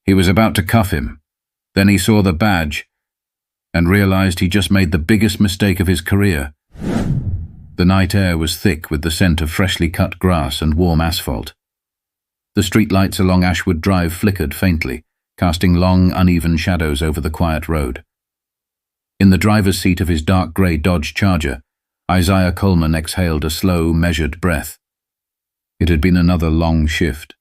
He was about to cuff him. Then he saw the badge and realized he just made the biggest mistake of his career. The night air was thick with the scent of freshly cut grass and warm asphalt. The streetlights along Ashwood Drive flickered faintly, casting long, uneven shadows over the quiet road. In the driver's seat of his dark grey Dodge Charger, Isaiah Coleman exhaled a slow, measured breath. It had been another long shift.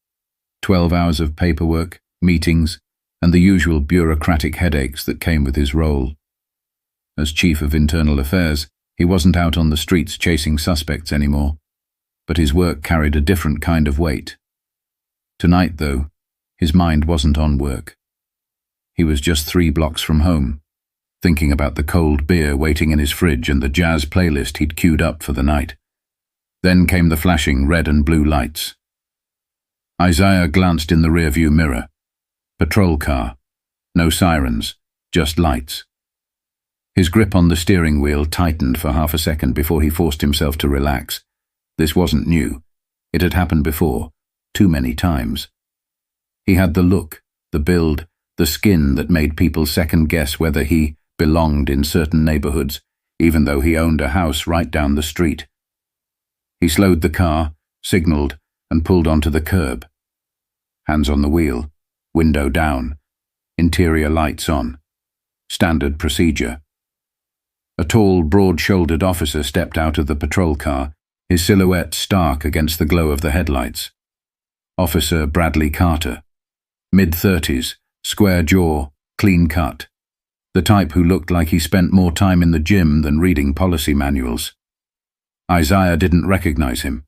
12 hours of paperwork, meetings, and the usual bureaucratic headaches that came with his role. As Chief of Internal Affairs, he wasn't out on the streets chasing suspects anymore, but his work carried a different kind of weight. Tonight, though, his mind wasn't on work. He was just 3 blocks from home, thinking about the cold beer waiting in his fridge and the jazz playlist he'd queued up for the night. Then came the flashing red and blue lights. Isaiah glanced in the rearview mirror. Patrol car. No sirens, just lights. His grip on the steering wheel tightened for half a second before he forced himself to relax. This wasn't new. It had happened before, too many times. He had the look, the build, the skin that made people second-guess whether he belonged in certain neighborhoods, even though he owned a house right down the street. He slowed the car, signaled, and pulled onto the curb. Hands on the wheel, window down, interior lights on. Standard procedure. A tall, broad-shouldered officer stepped out of the patrol car, his silhouette stark against the glow of the headlights. Officer Bradley Carter. Mid-30s, square jaw, clean cut. The type who looked like he spent more time in the gym than reading policy manuals. Isaiah didn't recognize him,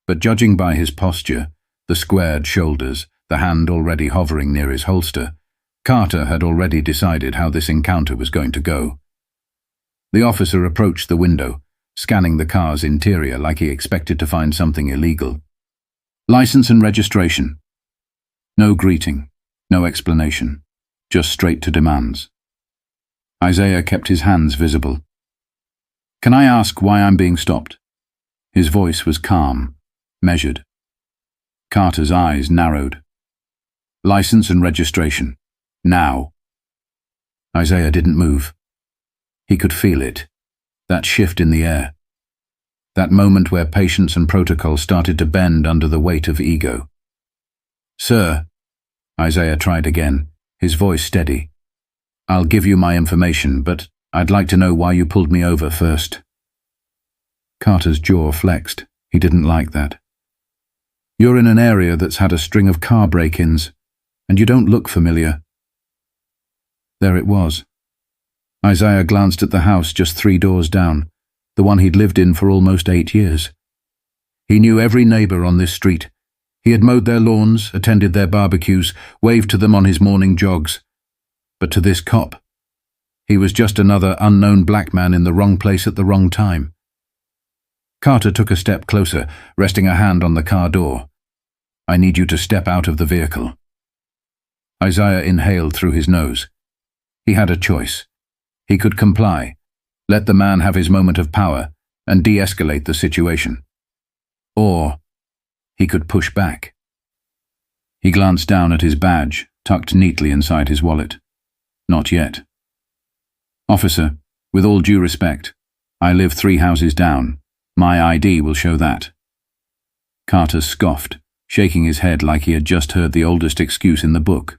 but judging by his posture, the squared shoulders, the hand already hovering near his holster, Carter had already decided how this encounter was going to go. The officer approached the window, scanning the car's interior like he expected to find something illegal. License and registration. No greeting, no explanation, just straight to demands. Isaiah kept his hands visible. Can I ask why I'm being stopped? His voice was calm, measured. Carter's eyes narrowed. License and registration. Now. Isaiah didn't move. He could feel it, that shift in the air. That moment where patience and protocol started to bend under the weight of ego. Sir, Isaiah tried again, his voice steady. I'll give you my information, but I'd like to know why you pulled me over first. Carter's jaw flexed. He didn't like that. You're in an area that's had a string of car break-ins, and you don't look familiar. There it was. Isaiah glanced at the house just 3 doors down, the one he'd lived in for almost 8 years. He knew every neighbor on this street. He had mowed their lawns, attended their barbecues, waved to them on his morning jogs. But to this cop, he was just another unknown black man in the wrong place at the wrong time. Carter took a step closer, resting a hand on the car door. I need you to step out of the vehicle. Isaiah inhaled through his nose. He had a choice. He could comply, let the man have his moment of power, and de-escalate the situation. Or he could push back. He glanced down at his badge, tucked neatly inside his wallet. Not yet. Officer, with all due respect, I live 3 houses down. My ID will show that. Carter scoffed, shaking his head like he had just heard the oldest excuse in the book.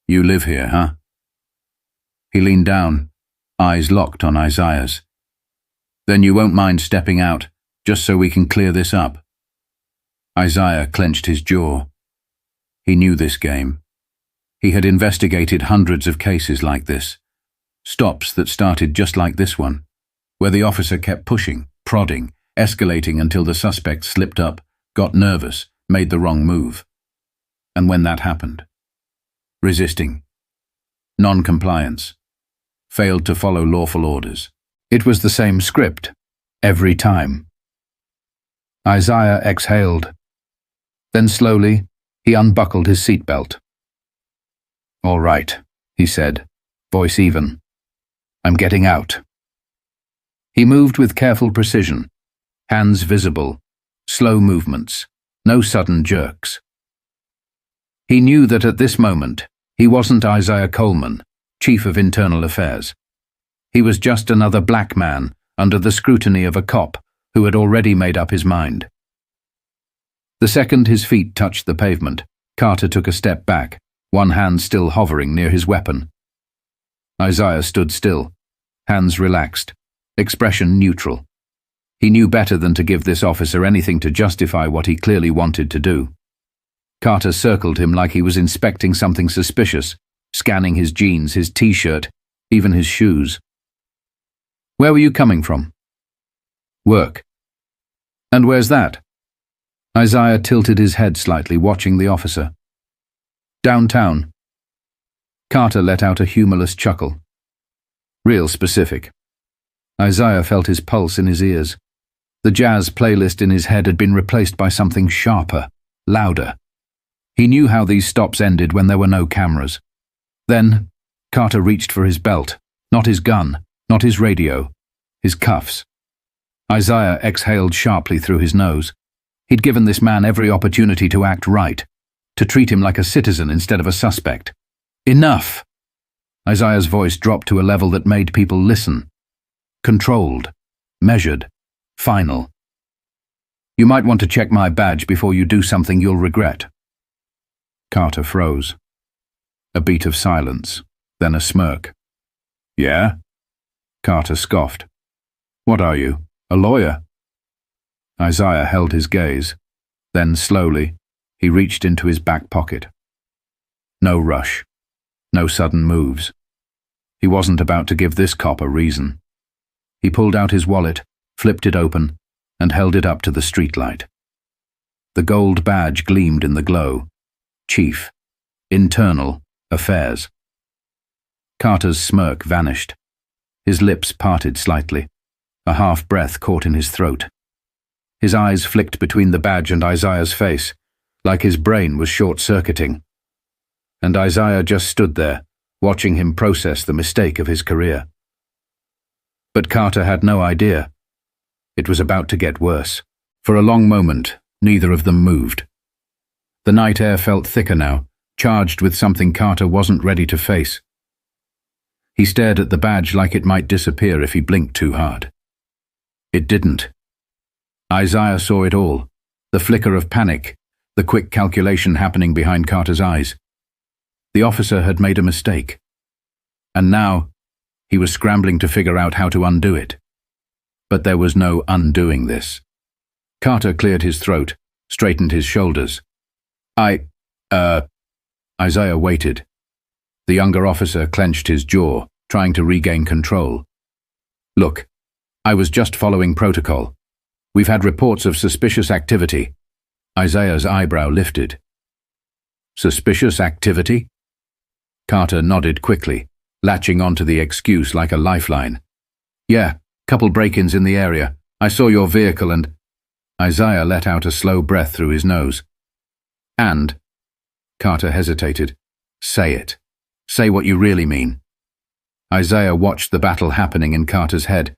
You live here, huh? He leaned down, eyes locked on Isaiah's. Then you won't mind stepping out, just so we can clear this up. Isaiah clenched his jaw. He knew this game. He had investigated hundreds of cases like this. Stops that started just like this one, where the officer kept pushing, prodding, escalating until the suspect slipped up, got nervous, made the wrong move. And when that happened? Resisting. Non-compliance. Failed to follow lawful orders. It was the same script, every time. Isaiah exhaled. Then slowly, he unbuckled his seatbelt. All right, he said, voice even. I'm getting out. He moved with careful precision, hands visible, slow movements, no sudden jerks. He knew that at this moment, he wasn't Isaiah Coleman, Chief of Internal Affairs. He was just another black man under the scrutiny of a cop who had already made up his mind. The second his feet touched the pavement, Carter took a step back, one hand still hovering near his weapon. Isaiah stood still, hands relaxed, expression neutral. He knew better than to give this officer anything to justify what he clearly wanted to do. Carter circled him like he was inspecting something suspicious, scanning his jeans, his t-shirt, even his shoes. "Where were you coming from?" "Work." "And where's that?" Isaiah tilted his head slightly, watching the officer. "Downtown." Carter let out a humorless chuckle. "Real specific." Isaiah felt his pulse in his ears. The jazz playlist in his head had been replaced by something sharper, louder. He knew how these stops ended when there were no cameras. Then, Carter reached for his belt, not his gun, not his radio, his cuffs. Isaiah exhaled sharply through his nose. He'd given this man every opportunity to act right, to treat him like a citizen instead of a suspect. "Enough!" Isaiah's voice dropped to a level that made people listen. Controlled, measured, final. "You might want to check my badge before you do something you'll regret." Carter froze. A beat of silence, then a smirk. "Yeah?" Carter scoffed. "What are you, a lawyer?" Isaiah held his gaze. Then slowly, he reached into his back pocket. No rush. No sudden moves. He wasn't about to give this cop a reason. He pulled out his wallet, flipped it open, and held it up to the streetlight. The gold badge gleamed in the glow. Chief. Internal Affairs. Carter's smirk vanished. His lips parted slightly. A half-breath caught in his throat. His eyes flicked between the badge and Isaiah's face, like his brain was short-circuiting. And Isaiah just stood there, watching him process the mistake of his career. But Carter had no idea. It was about to get worse. For a long moment, neither of them moved. The night air felt thicker now, charged with something Carter wasn't ready to face. He stared at the badge like it might disappear if he blinked too hard. It didn't. Isaiah saw it all, the flicker of panic, the quick calculation happening behind Carter's eyes. The officer had made a mistake. And now, he was scrambling to figure out how to undo it. But there was no undoing this. Carter cleared his throat, straightened his shoulders. Isaiah waited. The younger officer clenched his jaw, trying to regain control. "Look, I was just following protocol. We've had reports of suspicious activity." Isaiah's eyebrow lifted. "Suspicious activity?" Carter nodded quickly, latching onto the excuse like a lifeline. "Yeah, couple break-ins in the area. I saw your vehicle and—" Isaiah let out a slow breath through his nose. "And—" Carter hesitated. "Say it. Say what you really mean." Isaiah watched the battle happening in Carter's head,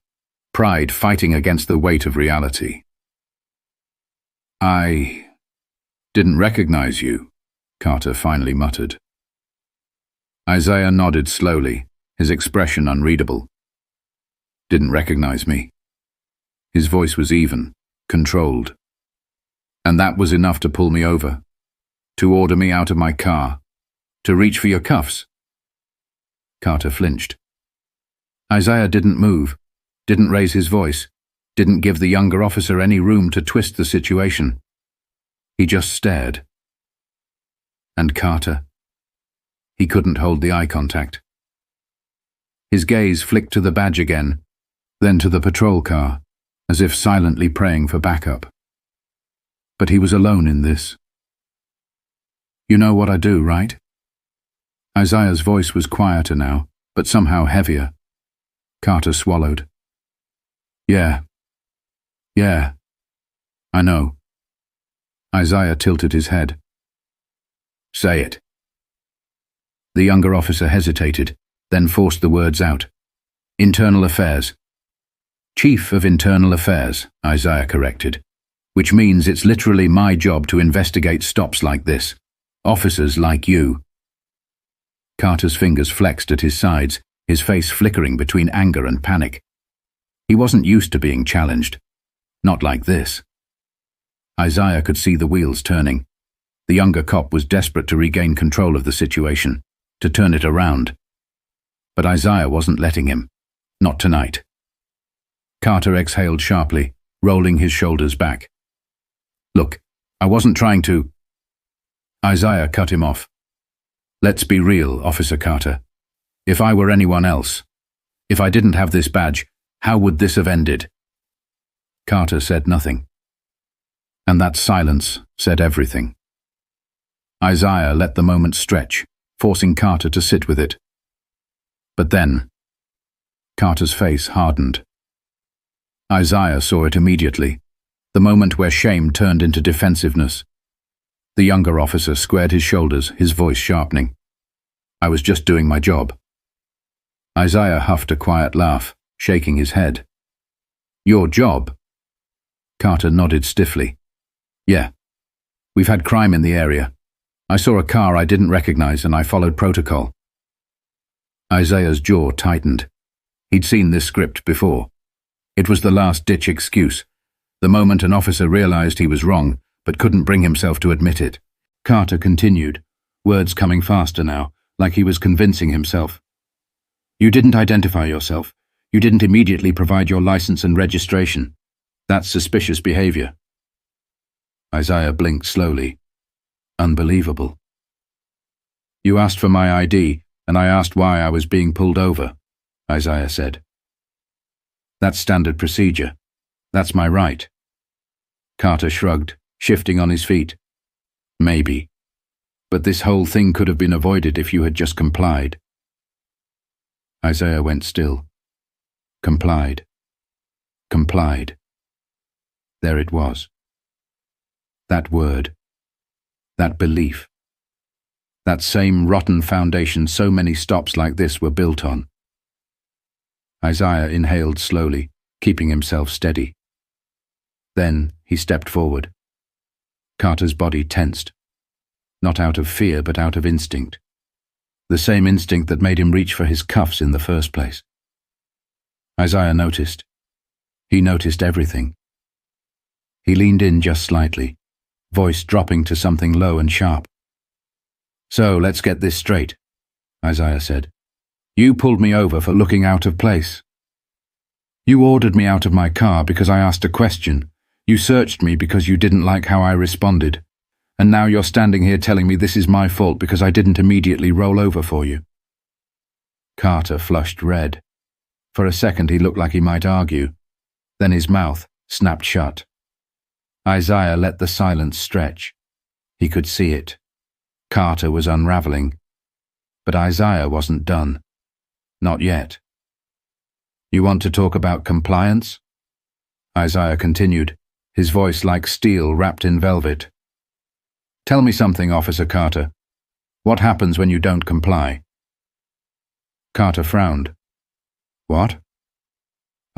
pride fighting against the weight of reality. "I didn't recognize you," Carter finally muttered. Isaiah nodded slowly, his expression unreadable. "Didn't recognize me." His voice was even, controlled. "And that was enough to pull me over, to order me out of my car, to reach for your cuffs?" Carter flinched. Isaiah didn't move, didn't raise his voice, didn't give the younger officer any room to twist the situation. He just stared. And Carter? He couldn't hold the eye contact. His gaze flicked to the badge again, then to the patrol car, as if silently praying for backup. But he was alone in this. "You know what I do, right?" Isaiah's voice was quieter now, but somehow heavier. Carter swallowed. Yeah, I know." Isaiah tilted his head. "Say it." The younger officer hesitated, then forced the words out. "Internal Affairs." "Chief of Internal Affairs," Isaiah corrected, "which means it's literally my job to investigate stops like this. Officers like you." Carter's fingers flexed at his sides, his face flickering between anger and panic. He wasn't used to being challenged. Not like this. Isaiah could see the wheels turning. The younger cop was desperate to regain control of the situation, to turn it around. But Isaiah wasn't letting him. Not tonight. Carter exhaled sharply, rolling his shoulders back. "Look, I wasn't trying to—" Isaiah cut him off. "Let's be real, Officer Carter. If I were anyone else, if I didn't have this badge, how would this have ended?" Carter said nothing. And that silence said everything. Isaiah let the moment stretch, forcing Carter to sit with it. But then, Carter's face hardened. Isaiah saw it immediately, the moment where shame turned into defensiveness. The younger officer squared his shoulders, his voice sharpening. "I was just doing my job." Isaiah huffed a quiet laugh, shaking his head. "Your job?" Carter nodded stiffly. "Yeah. We've had crime in the area. I saw a car I didn't recognize and I followed protocol." Isaiah's jaw tightened. He'd seen this script before. It was the last-ditch excuse, the moment an officer realized he was wrong but couldn't bring himself to admit it. Carter continued, words coming faster now, like he was convincing himself. "You didn't identify yourself. You didn't immediately provide your license and registration. That's suspicious behavior." Isaiah blinked slowly. Unbelievable. "You asked for my ID, and I asked why I was being pulled over," Isaiah said. "That's standard procedure. That's my right." Carter shrugged, shifting on his feet. "Maybe. But this whole thing could have been avoided if you had just complied." Isaiah went still. Complied. Complied. There it was. That word. That belief. That same rotten foundation so many stops like this were built on. Isaiah inhaled slowly, keeping himself steady. Then he stepped forward. Carter's body tensed. Not out of fear, but out of instinct. The same instinct that made him reach for his cuffs in the first place. Isaiah noticed. He noticed everything. He leaned in just slightly, voice dropping to something low and sharp. "So let's get this straight," Isaiah said. "You pulled me over for looking out of place. You ordered me out of my car because I asked a question. You searched me because you didn't like how I responded. And now you're standing here telling me this is my fault because I didn't immediately roll over for you." Carter flushed red. For a second he looked like he might argue. Then his mouth snapped shut. Isaiah let the silence stretch. He could see it. Carter was unraveling. But Isaiah wasn't done. Not yet. "You want to talk about compliance?" Isaiah continued, his voice like steel wrapped in velvet. "Tell me something, Officer Carter. What happens when you don't comply?" Carter frowned. "What?"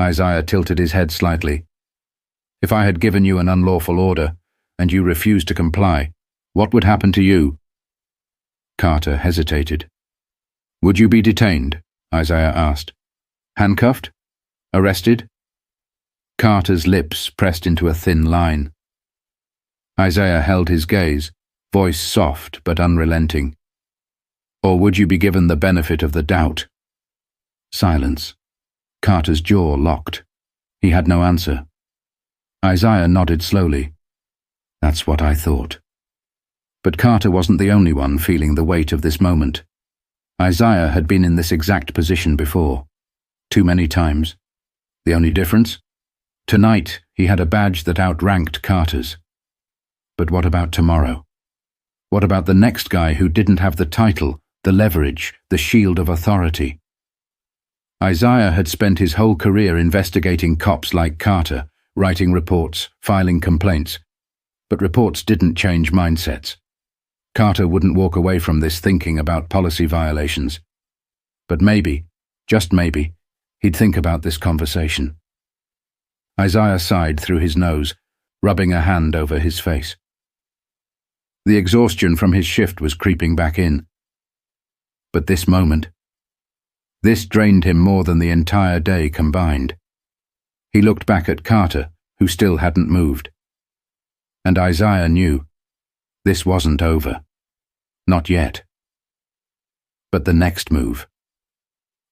Isaiah tilted his head slightly. "If I had given you an unlawful order, and you refused to comply, what would happen to you?" Carter hesitated. "Would you be detained?" Isaiah asked. "Handcuffed? Arrested?" Carter's lips pressed into a thin line. Isaiah held his gaze, voice soft but unrelenting. "Or would you be given the benefit of the doubt?" Silence. Carter's jaw locked. He had no answer. Isaiah nodded slowly. "That's what I thought." But Carter wasn't the only one feeling the weight of this moment. Isaiah had been in this exact position before. Too many times. The only difference? Tonight, he had a badge that outranked Carter's. But what about tomorrow? What about the next guy who didn't have the title, the leverage, the shield of authority? Isaiah had spent his whole career investigating cops like Carter, writing reports, filing complaints. But reports didn't change mindsets. Carter wouldn't walk away from this thinking about policy violations. But maybe, just maybe, he'd think about this conversation. Isaiah sighed through his nose, rubbing a hand over his face. The exhaustion from his shift was creeping back in. But this moment, this drained him more than the entire day combined. He looked back at Carter, who still hadn't moved. And Isaiah knew this wasn't over. Not yet. But the next move.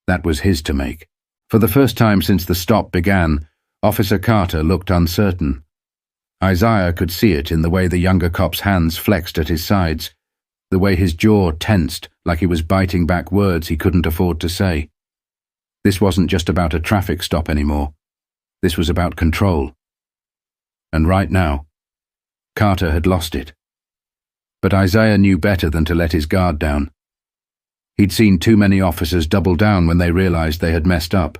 That was his to make. For the first time since the stop began, Officer Carter looked uncertain. Isaiah could see it in the way the younger cop's hands flexed at his sides, the way his jaw tensed like he was biting back words he couldn't afford to say. This wasn't just about a traffic stop anymore. This was about control. And right now, Carter had lost it. But Isaiah knew better than to let his guard down. He'd seen too many officers double down when they realized they had messed up.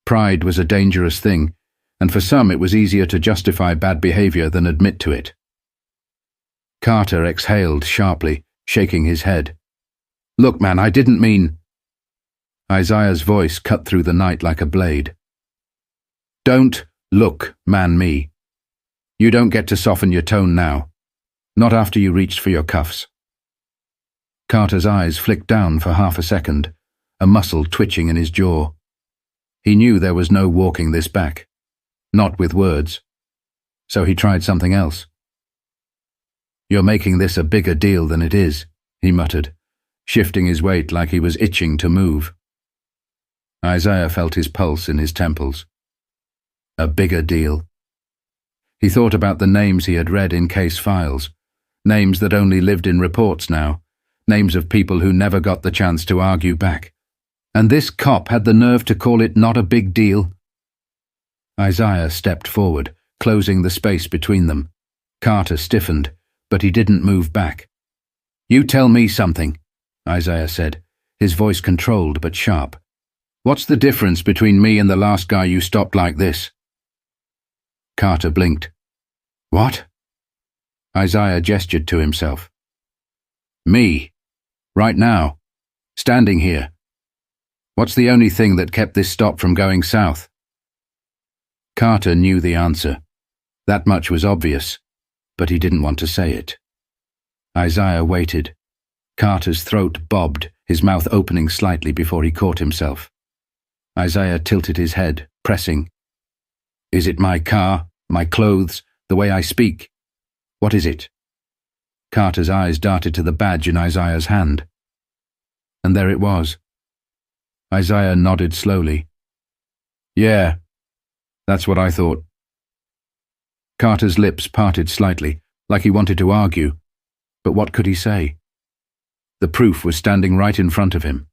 Pride was a dangerous thing, and for some it was easier to justify bad behavior than admit to it. Carter exhaled sharply, shaking his head. "Look, man, I didn't mean—" Isaiah's voice cut through the night like a blade. "Don't look, man, me. You don't get to soften your tone now. Not after you reached for your cuffs." Carter's eyes flicked down for half a second, a muscle twitching in his jaw. He knew there was no walking this back. Not with words. So he tried something else. "You're making this a bigger deal than it is," he muttered, shifting his weight like he was itching to move. Isaiah felt his pulse in his temples. A bigger deal. He thought about the names he had read in case files, names that only lived in reports now, names of people who never got the chance to argue back. And this cop had the nerve to call it not a big deal. Isaiah stepped forward, closing the space between them. Carter stiffened, but he didn't move back. "You tell me something," Isaiah said, his voice controlled but sharp. "What's the difference between me and the last guy you stopped like this?" Carter blinked. "What?" Isaiah gestured to himself. "Me. Right now. Standing here. What's the only thing that kept this stop from going south?" Carter knew the answer. That much was obvious, but he didn't want to say it. Isaiah waited. Carter's throat bobbed, his mouth opening slightly before he caught himself. Isaiah tilted his head, pressing. "Is it my car, my clothes, the way I speak? What is it?" Carter's eyes darted to the badge in Isaiah's hand. And there it was. Isaiah nodded slowly. "Yeah, that's what I thought." Carter's lips parted slightly, like he wanted to argue, but what could he say? The proof was standing right in front of him.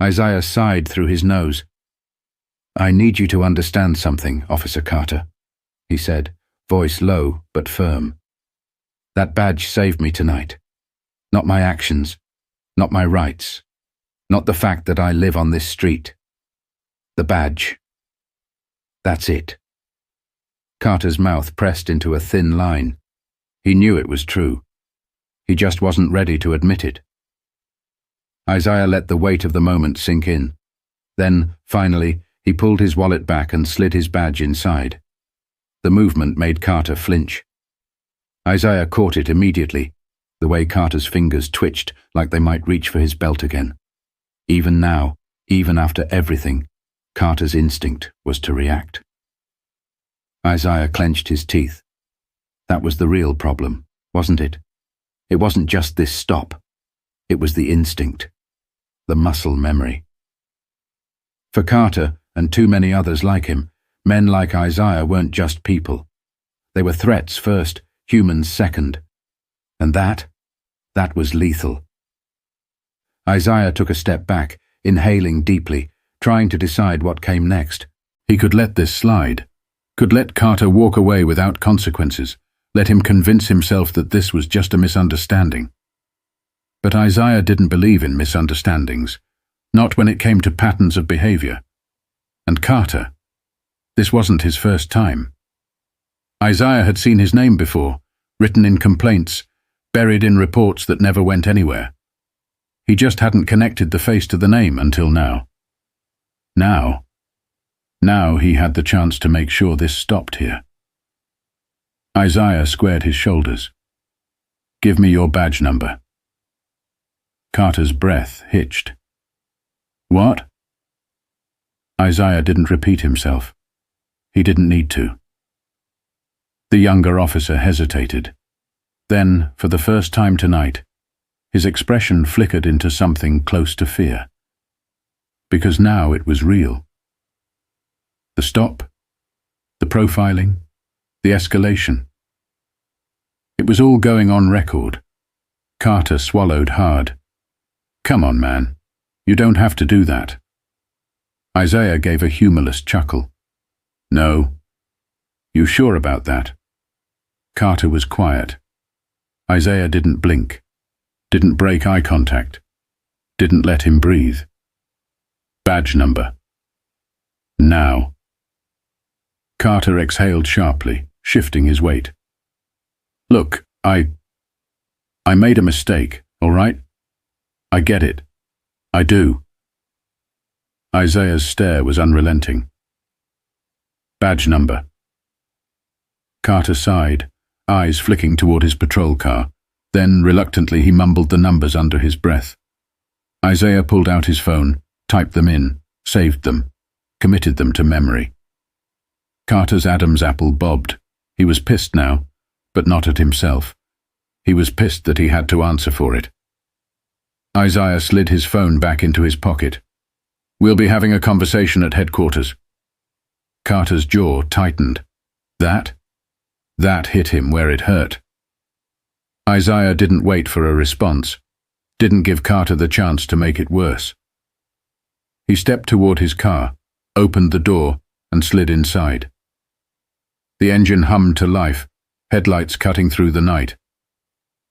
Isaiah sighed through his nose. "I need you to understand something, Officer Carter," he said, voice low but firm. "That badge saved me tonight. Not my actions, not my rights, not the fact that I live on this street. The badge. That's it." Carter's mouth pressed into a thin line. He knew it was true. He just wasn't ready to admit it. Isaiah let the weight of the moment sink in. Then, finally, he pulled his wallet back and slid his badge inside. The movement made Carter flinch. Isaiah caught it immediately, the way Carter's fingers twitched like they might reach for his belt again. Even now, even after everything, Carter's instinct was to react. Isaiah clenched his teeth. That was the real problem, wasn't it? It wasn't just this stop. It was the instinct, the muscle memory. For Carter, and too many others like him, men like Isaiah weren't just people. They were threats first, humans second. And that was lethal. Isaiah took a step back, inhaling deeply, trying to decide what came next. He could let this slide, could let Carter walk away without consequences, let him convince himself that this was just a misunderstanding. But Isaiah didn't believe in misunderstandings, not when it came to patterns of behavior. And Carter, this wasn't his first time. Isaiah had seen his name before, written in complaints, buried in reports that never went anywhere. He just hadn't connected the face to the name until now. Now he had the chance to make sure this stopped here. Isaiah squared his shoulders. Give me your badge number." Carter's breath hitched. "What?" Isaiah didn't repeat himself. He didn't need to. The younger officer hesitated. Then, for the first time tonight, his expression flickered into something close to fear. Because now it was real. The stop, the profiling, the escalation. It was all going on record. Carter swallowed hard. "Come on, man. You don't have to do that." Isaiah gave a humorless chuckle. "No. You sure about that?" Carter was quiet. Isaiah didn't blink, didn't break eye contact, didn't let him breathe. "Badge number." "Now." Carter exhaled sharply, shifting his weight. "Look, I made a mistake, all right? I get it. I do." Isaiah's stare was unrelenting. "Badge number." Carter sighed, eyes flicking toward his patrol car. Then, reluctantly, he mumbled the numbers under his breath. Isaiah pulled out his phone, typed them in, saved them, committed them to memory. Carter's Adam's apple bobbed. He was pissed now, but not at himself. He was pissed that he had to answer for it. Isaiah slid his phone back into his pocket. "We'll be having a conversation at headquarters." Carter's jaw tightened. That hit him where it hurt. Isaiah didn't wait for a response, didn't give Carter the chance to make it worse. He stepped toward his car, opened the door, and slid inside. The engine hummed to life, headlights cutting through the night.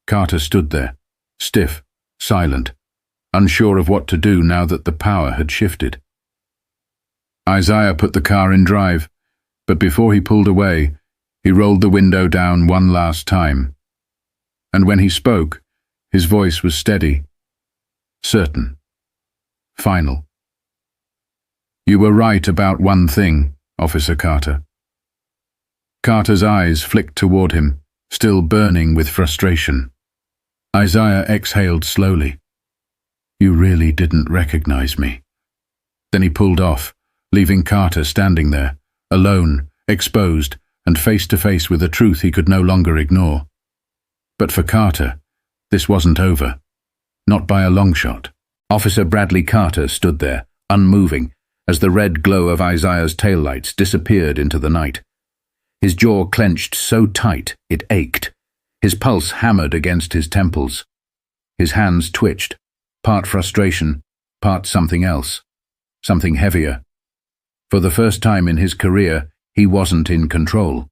Carter stood there, stiff, silent, unsure of what to do now that the power had shifted. Isaiah put the car in drive, but before he pulled away, he rolled the window down one last time. And when he spoke, his voice was steady, certain, final. "You were right about one thing, Officer Carter." Carter's eyes flicked toward him, still burning with frustration. Isaiah exhaled slowly. "You really didn't recognize me." Then he pulled off, leaving Carter standing there, alone, exposed, and face to face with a truth he could no longer ignore. But for Carter, this wasn't over. Not by a long shot. Officer Bradley Carter stood there, unmoving, as the red glow of Isaiah's taillights disappeared into the night. His jaw clenched so tight it ached. His pulse hammered against his temples. His hands twitched, part frustration, part something else, something heavier. For the first time in his career, he wasn't in control.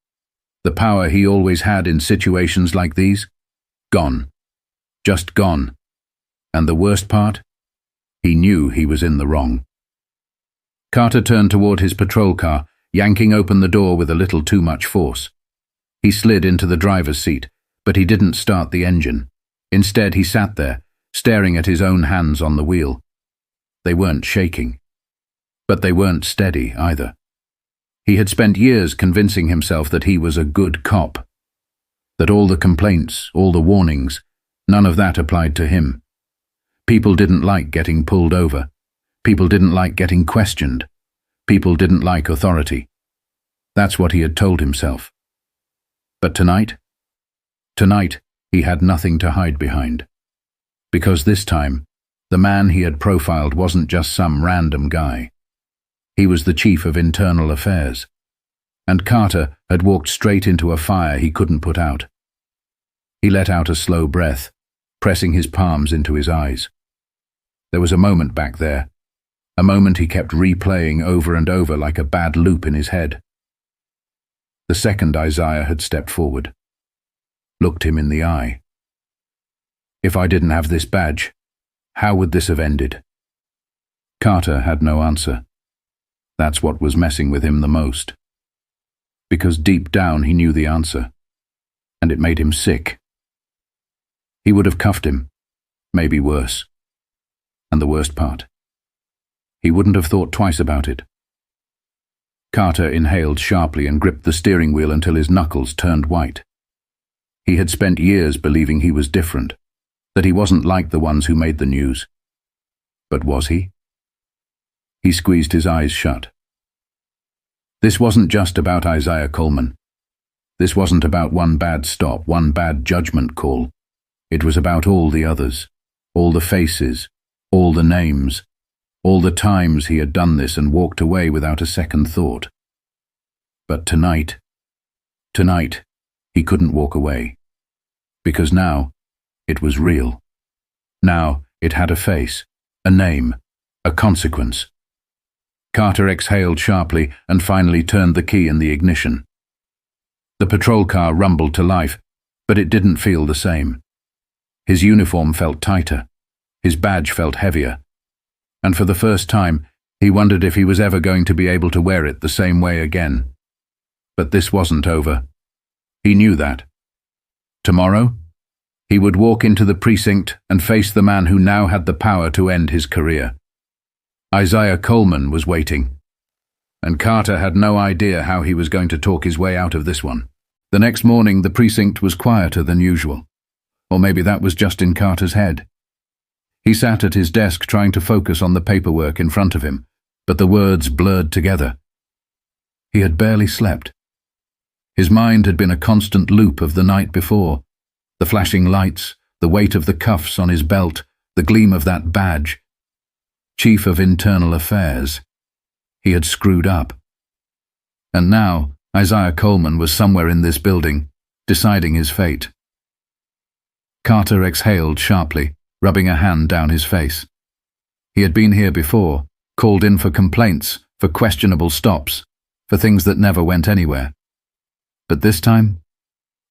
The power he always had in situations like these? Gone. Just gone. And the worst part? He knew he was in the wrong. Carter turned toward his patrol car, yanking open the door with a little too much force. He slid into the driver's seat, but he didn't start the engine. Instead, he sat there, staring at his own hands on the wheel. They weren't shaking. But they weren't steady either. He had spent years convincing himself that he was a good cop, that all the complaints, all the warnings, none of that applied to him. People didn't like getting pulled over. People didn't like getting questioned. People didn't like authority. That's what he had told himself. But tonight, he had nothing to hide behind. Because this time, the man he had profiled wasn't just some random guy. He was the chief of internal affairs. And Carter had walked straight into a fire he couldn't put out. He let out a slow breath, pressing his palms into his eyes. There was a moment back there, a moment he kept replaying over and over like a bad loop in his head. The second Isaiah had stepped forward, looked him in the eye. If I didn't have this badge, how would this have ended? Carter had no answer. That's what was messing with him the most. Because deep down he knew the answer, and it made him sick. He would have cuffed him, maybe worse. And the worst part, he wouldn't have thought twice about it. Carter inhaled sharply and gripped the steering wheel until his knuckles turned white. He had spent years believing he was different, that he wasn't like the ones who made the news. But was he? He squeezed his eyes shut. This wasn't just about Isaiah Coleman. This wasn't about one bad stop, one bad judgment call. It was about all the others, all the faces, all the names, all the times he had done this and walked away without a second thought. But tonight, he couldn't walk away. Because now, it was real. Now, it had a face, a name, a consequence. Carter exhaled sharply and finally turned the key in the ignition. The patrol car rumbled to life, but it didn't feel the same. His uniform felt tighter. His badge felt heavier. And for the first time, he wondered if he was ever going to be able to wear it the same way again. But this wasn't over. He knew that. Tomorrow, he would walk into the precinct and face the man who now had the power to end his career. Isaiah Coleman was waiting, and Carter had no idea how he was going to talk his way out of this one. The next morning, the precinct was quieter than usual. Or maybe that was just in Carter's head. He sat at his desk trying to focus on the paperwork in front of him, but the words blurred together. He had barely slept. His mind had been a constant loop of the night before. The flashing lights, the weight of the cuffs on his belt, the gleam of that badge. Chief of Internal Affairs. He had screwed up. And now, Isaiah Coleman was somewhere in this building, deciding his fate. Carter exhaled sharply, rubbing a hand down his face. He had been here before, called in for complaints, for questionable stops, for things that never went anywhere. But this time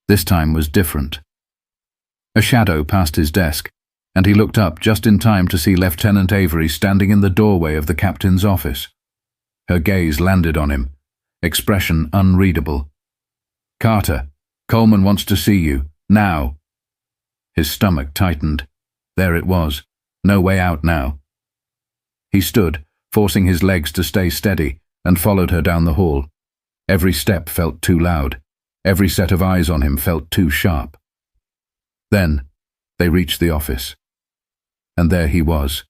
was different. A shadow passed his desk, and he looked up just in time to see Lieutenant Avery standing in the doorway of the captain's office. Her gaze landed on him, expression unreadable. "Carter, Coleman wants to see you, now." His stomach tightened. There it was, no way out now. He stood, forcing his legs to stay steady, and followed her down the hall. Every step felt too loud. Every set of eyes on him felt too sharp. Then, they reached the office. And there he was,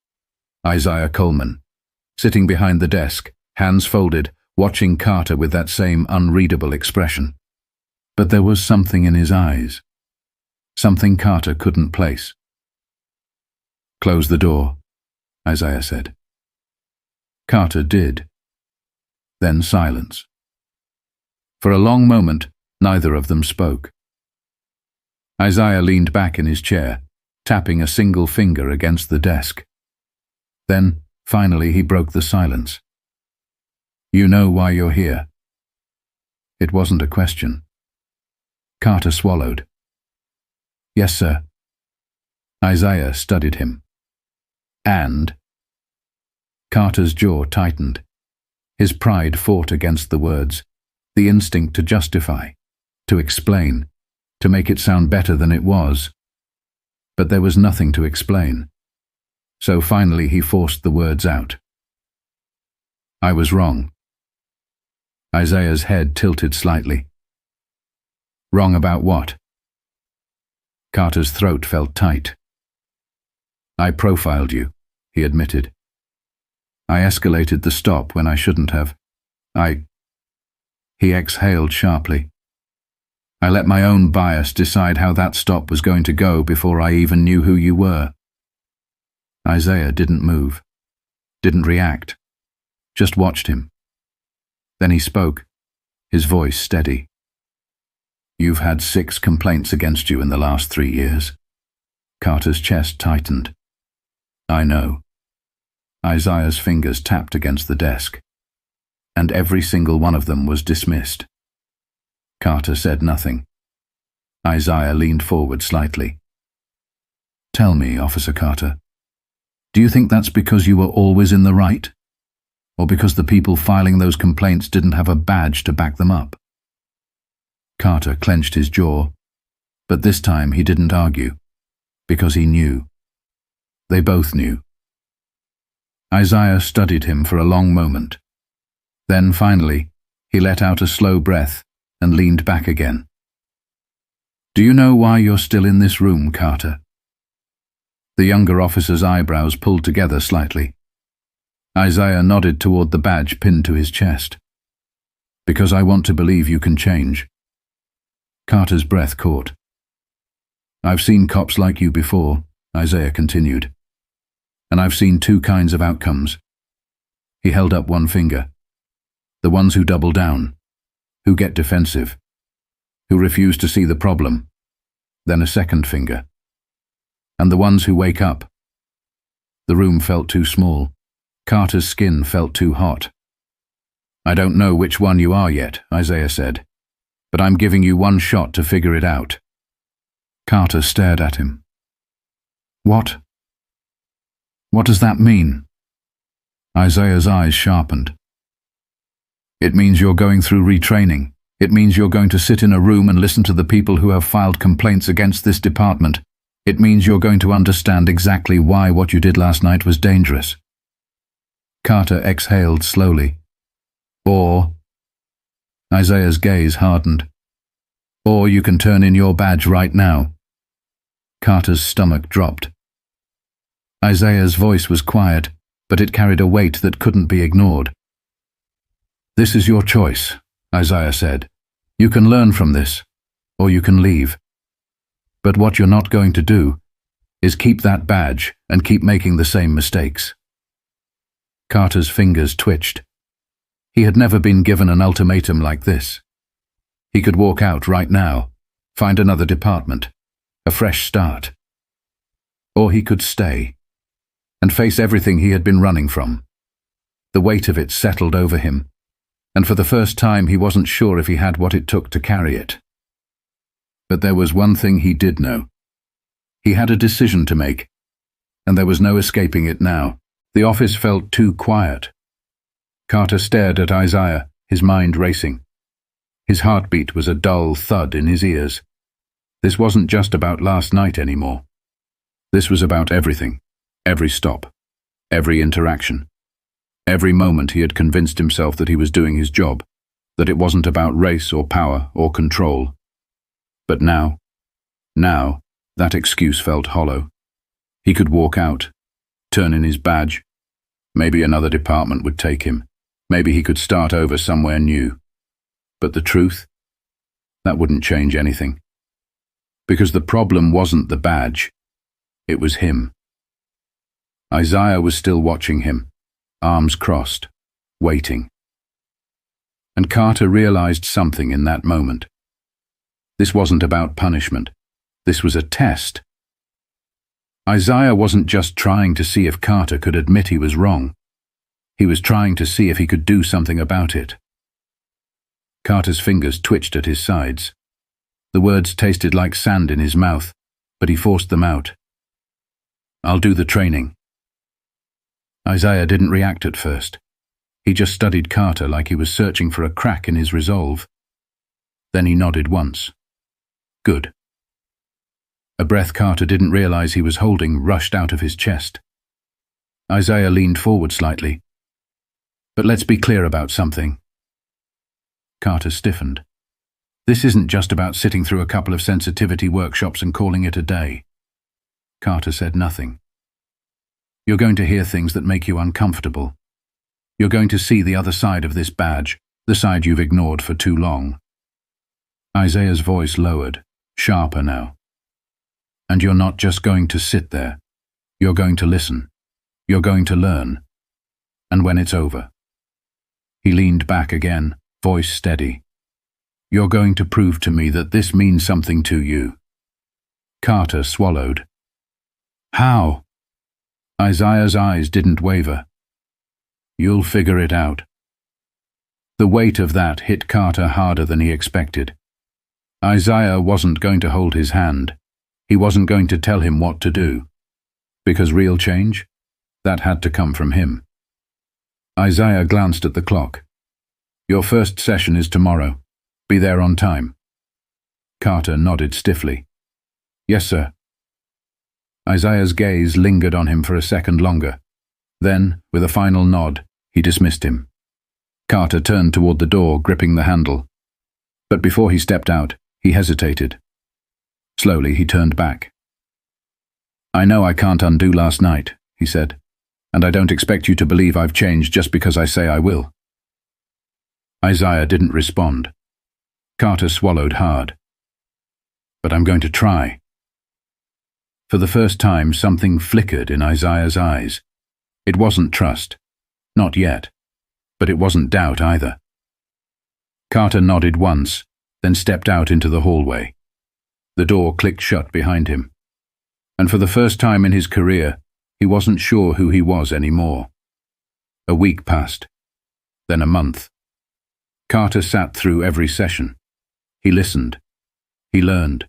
Isaiah Coleman, sitting behind the desk, hands folded, watching Carter with that same unreadable expression. But there was something in his eyes. Something Carter couldn't place. "Close the door," Isaiah said. Carter did. Then silence. For a long moment, neither of them spoke. Isaiah leaned back in his chair, tapping a single finger against the desk. Then, finally, he broke the silence. "You know why you're here?" It wasn't a question. Carter swallowed. "Yes, sir." Isaiah studied him. "And?" Carter's jaw tightened. His pride fought against the words, the instinct to justify, to explain, to make it sound better than it was. But there was nothing to explain. So finally he forced the words out. "I was wrong." Isaiah's head tilted slightly. "Wrong about what?" Carter's throat felt tight. "I profiled you," he admitted. "I escalated the stop when I shouldn't have. He exhaled sharply. "I let my own bias decide how that stop was going to go before I even knew who you were." Isaiah didn't move, didn't react, just watched him. Then he spoke, his voice steady. "You've had 6 complaints against you in the last 3 years." Carter's chest tightened. "I know." Isaiah's fingers tapped against the desk. "And every single one of them was dismissed." Carter said nothing. Isaiah leaned forward slightly. "Tell me, Officer Carter, do you think that's because you were always in the right? Or because the people filing those complaints didn't have a badge to back them up?" Carter clenched his jaw, but this time he didn't argue, because he knew. They both knew. Isaiah studied him for a long moment. Then, finally, he let out a slow breath and leaned back again. Do you know why you're still in this room, Carter? The younger officer's eyebrows pulled together slightly. Isaiah nodded toward the badge pinned to his chest. Because I want to believe you can change. Carter's breath caught. I've seen cops like you before, Isaiah continued. And I've seen two kinds of outcomes. He held up one finger. The ones who double down, who get defensive, who refuse to see the problem. Then a second finger. And the ones who wake up. The room felt too small. Carter's skin felt too hot. I don't know which one you are yet, Isaiah said, but I'm giving you one shot to figure it out. Carter stared at him. What? What does that mean? Isaiah's eyes sharpened. It means you're going through retraining. It means you're going to sit in a room and listen to the people who have filed complaints against this department. It means you're going to understand exactly why what you did last night was dangerous. Carter exhaled slowly. Or, Isaiah's gaze hardened. Or you can turn in your badge right now. Carter's stomach dropped. Isaiah's voice was quiet, but it carried a weight that couldn't be ignored. This is your choice, Isaiah said. You can learn from this, or you can leave. But what you're not going to do is keep that badge and keep making the same mistakes. Carter's fingers twitched. He had never been given an ultimatum like this. He could walk out right now, find another department, a fresh start. Or he could stay and face everything he had been running from. The weight of it settled over him, and for the first time he wasn't sure if he had what it took to carry it. But there was one thing he did know. He had a decision to make, and there was no escaping it now. The office felt too quiet. Carter stared at Isaiah, his mind racing. His heartbeat was a dull thud in his ears. This wasn't just about last night anymore. This was about everything, every stop, every interaction. Every moment he had convinced himself that he was doing his job, that it wasn't about race or power or control. But now, that excuse felt hollow. He could walk out, turn in his badge. Maybe another department would take him. Maybe he could start over somewhere new. But the truth? That wouldn't change anything. Because the problem wasn't the badge. It was him. Isaiah was still watching him, arms crossed, waiting. And Carter realized something in that moment. This wasn't about punishment. This was a test. Isaiah wasn't just trying to see if Carter could admit he was wrong. He was trying to see if he could do something about it. Carter's fingers twitched at his sides. The words tasted like sand in his mouth, but he forced them out. I'll do the training. Isaiah didn't react at first. He just studied Carter like he was searching for a crack in his resolve. Then he nodded once. Good. A breath Carter didn't realize he was holding rushed out of his chest. Isaiah leaned forward slightly. But let's be clear about something. Carter stiffened. This isn't just about sitting through a couple of sensitivity workshops and calling it a day. Carter said nothing. You're going to hear things that make you uncomfortable. You're going to see the other side of this badge, the side you've ignored for too long. Isaiah's voice lowered, sharper now. And you're not just going to sit there. You're going to listen. You're going to learn. And when it's over. He leaned back again, voice steady. You're going to prove to me that this means something to you. Carter swallowed. How? Isaiah's eyes didn't waver. You'll figure it out. The weight of that hit Carter harder than he expected. Isaiah wasn't going to hold his hand. He wasn't going to tell him what to do. Because real change? That had to come from him. Isaiah glanced at the clock. Your first session is tomorrow. Be there on time. Carter nodded stiffly. Yes, sir. Isaiah's gaze lingered on him for a second longer. Then, with a final nod, he dismissed him. Carter turned toward the door, gripping the handle. But before he stepped out, he hesitated. Slowly, he turned back. "I know I can't undo last night," he said, "and I don't expect you to believe I've changed just because I say I will." Isaiah didn't respond. Carter swallowed hard. "But I'm going to try." For the first time, something flickered in Isaiah's eyes. It wasn't trust. Not yet. But it wasn't doubt either. Carter nodded once, then stepped out into the hallway. The door clicked shut behind him. And for the first time in his career, he wasn't sure who he was anymore. A week passed. Then a month. Carter sat through every session. He listened. He learned.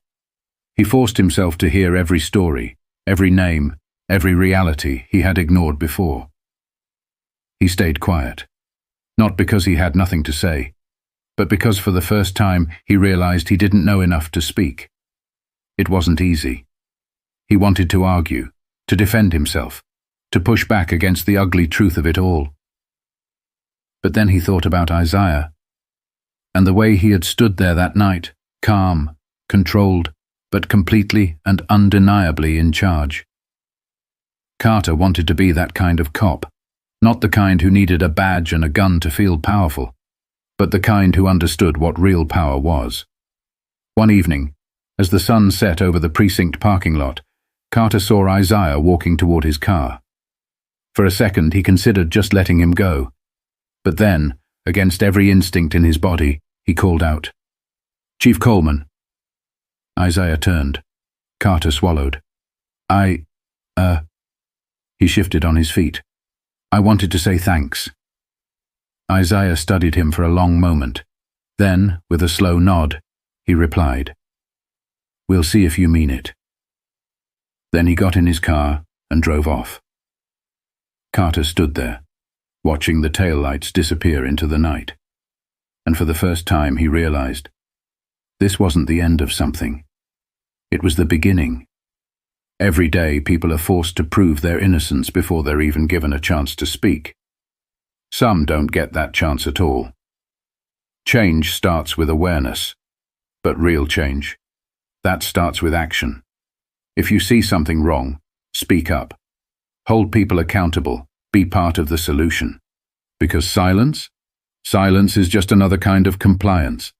He forced himself to hear every story, every name, every reality he had ignored before. He stayed quiet. Not because he had nothing to say, but because for the first time he realized he didn't know enough to speak. It wasn't easy. He wanted to argue, to defend himself, to push back against the ugly truth of it all. But then he thought about Isaiah, and the way he had stood there that night, calm, controlled, but completely and undeniably in charge. Carter wanted to be that kind of cop, not the kind who needed a badge and a gun to feel powerful, but the kind who understood what real power was. One evening, as the sun set over the precinct parking lot, Carter saw Isaiah walking toward his car. For a second, he considered just letting him go. But then, against every instinct in his body, he called out, "Chief Coleman." Isaiah turned. Carter swallowed. He shifted on his feet. "I wanted to say thanks." Isaiah studied him for a long moment. Then, with a slow nod, he replied, "We'll see if you mean it." Then he got in his car and drove off. Carter stood there, watching the taillights disappear into the night. And for the first time he realized, this wasn't the end of something. It was the beginning. Every day people are forced to prove their innocence before they're even given a chance to speak. Some don't get that chance at all. Change starts with awareness, but real change, that starts with action. If you see something wrong, speak up. Hold people accountable, be part of the solution. Because silence is just another kind of compliance.